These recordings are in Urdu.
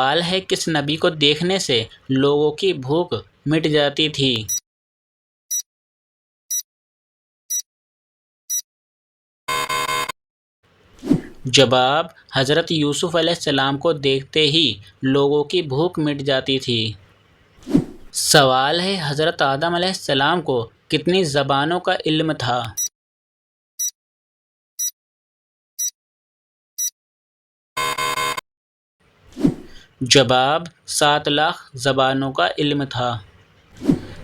سوال ہے کس نبی کو دیکھنے سے لوگوں کی بھوک مٹ جاتی تھی؟ جواب: حضرت یوسف علیہ السلام کو دیکھتے ہی لوگوں کی بھوک مٹ جاتی تھی۔ سوال ہے حضرت آدم علیہ السلام کو کتنی زبانوں کا علم تھا؟ جواب: 7 لاکھ زبانوں کا علم تھا۔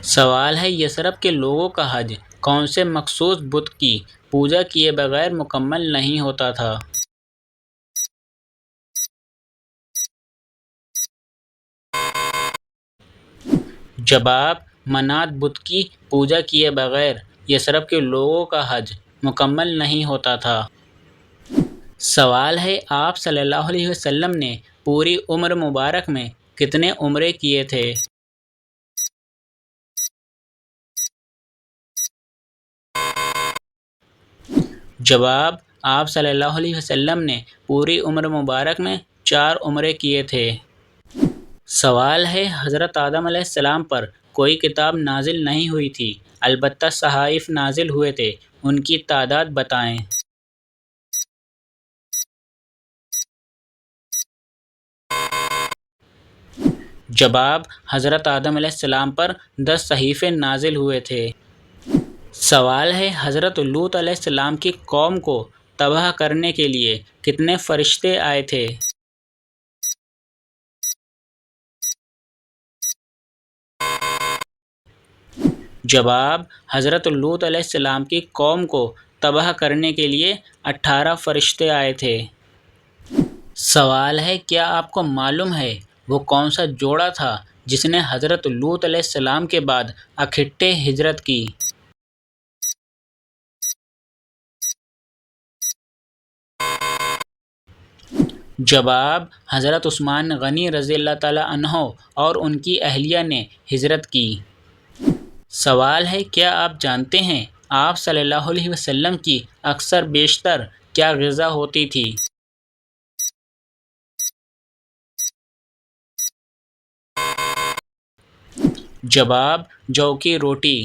سوال ہے یثرب کے لوگوں کا حج کون سے مخصوص بت کی پوجا کیے بغیر مکمل نہیں ہوتا تھا؟ جواب: منات بت کی پوجا کیے بغیر یثرب کے لوگوں کا حج مکمل نہیں ہوتا تھا۔ سوال ہے آپ صلی اللہ علیہ وسلم نے پوری عمر مبارک میں کتنے عمرے کیے تھے؟ جواب: آپ صلی اللہ علیہ وسلم نے پوری عمر مبارک میں 4 عمرے کیے تھے۔ سوال ہے حضرت آدم علیہ السلام پر کوئی کتاب نازل نہیں ہوئی تھی البتہ صحائف نازل ہوئے تھے، ان کی تعداد بتائیں۔ جواب: حضرت آدم علیہ السلام پر 10 صحیفے نازل ہوئے تھے۔ سوال ہے حضرت لوط علیہ السلام کی قوم کو تباہ کرنے کے لیے کتنے فرشتے آئے تھے؟ جواب: حضرت لوط علیہ السلام کی قوم کو تباہ کرنے کے لیے 18 فرشتے آئے تھے۔ سوال ہے کیا آپ کو معلوم ہے وہ کون سا جوڑا تھا جس نے حضرت لوط علیہ السلام کے بعد اکٹھے ہجرت کی؟ جواب: حضرت عثمان غنی رضی اللہ تعالیٰ عنہ اور ان کی اہلیہ نے ہجرت کی۔ سوال ہے کیا آپ جانتے ہیں آپ صلی اللہ علیہ وسلم کی اکثر بیشتر کیا غذا ہوتی تھی؟ جواب: جو کی روٹی۔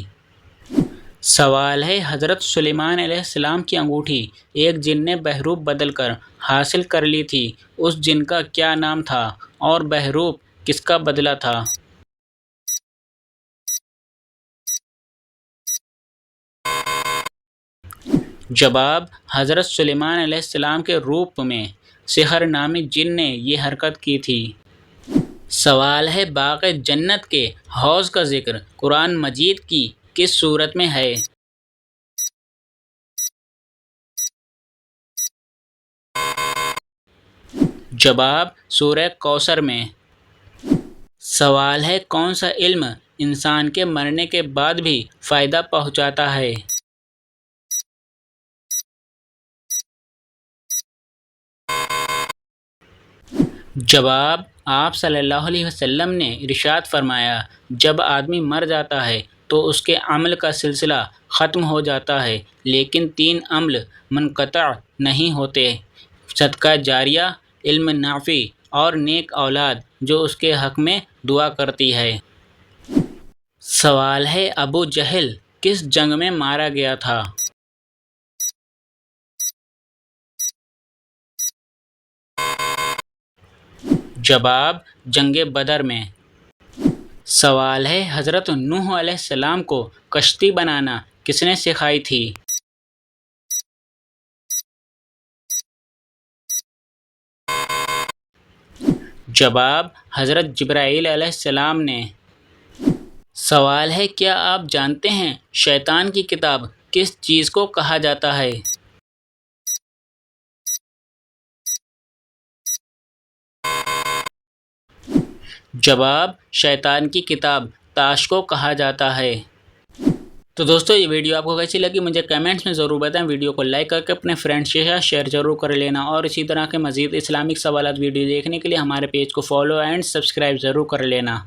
سوال ہے حضرت سلیمان علیہ السلام کی انگوٹھی ایک جن نے بحروب بدل کر حاصل کر لی تھی، اس جن کا کیا نام تھا اور بحروب کس کا بدلہ تھا؟ جواب: حضرت سلیمان علیہ السلام کے روپ میں سحر نامی جن نے یہ حرکت کی تھی۔ سوال ہے باغ جنت کے حوض کا ذکر قرآن مجید کی کس سورت میں ہے؟ جواب: سورہ کوثر میں۔ سوال ہے کون سا علم انسان کے مرنے کے بعد بھی فائدہ پہنچاتا ہے؟ جواب: آپ صلی اللہ علیہ وسلم نے ارشاد فرمایا جب آدمی مر جاتا ہے تو اس کے عمل کا سلسلہ ختم ہو جاتا ہے لیکن 3 عمل منقطع نہیں ہوتے: صدقہ جاریہ، علم نافع اور نیک اولاد جو اس کے حق میں دعا کرتی ہے۔ سوال ہے ابو جہل کس جنگ میں مارا گیا تھا؟ جواب: جنگ بدر میں۔ سوال ہے حضرت نوح علیہ السلام کو کشتی بنانا کس نے سکھائی تھی؟ جواب: حضرت جبرائیل علیہ السلام نے۔ سوال ہے کیا آپ جانتے ہیں شیطان کی کتاب کس چیز کو کہا جاتا ہے؟ جواب: شیطان کی کتاب تاش کو کہا جاتا ہے۔ تو دوستو یہ ویڈیو آپ کو کیسی لگی مجھے کمنٹس میں ضرور بتائیں۔ ویڈیو کو لائک کر کے اپنے فرینڈس کے ساتھ شیئر ضرور کر لینا اور اسی طرح کے مزید اسلامک سوالات ویڈیو دیکھنے کے لیے ہمارے پیج کو فالو اینڈ سبسکرائب ضرور کر لینا۔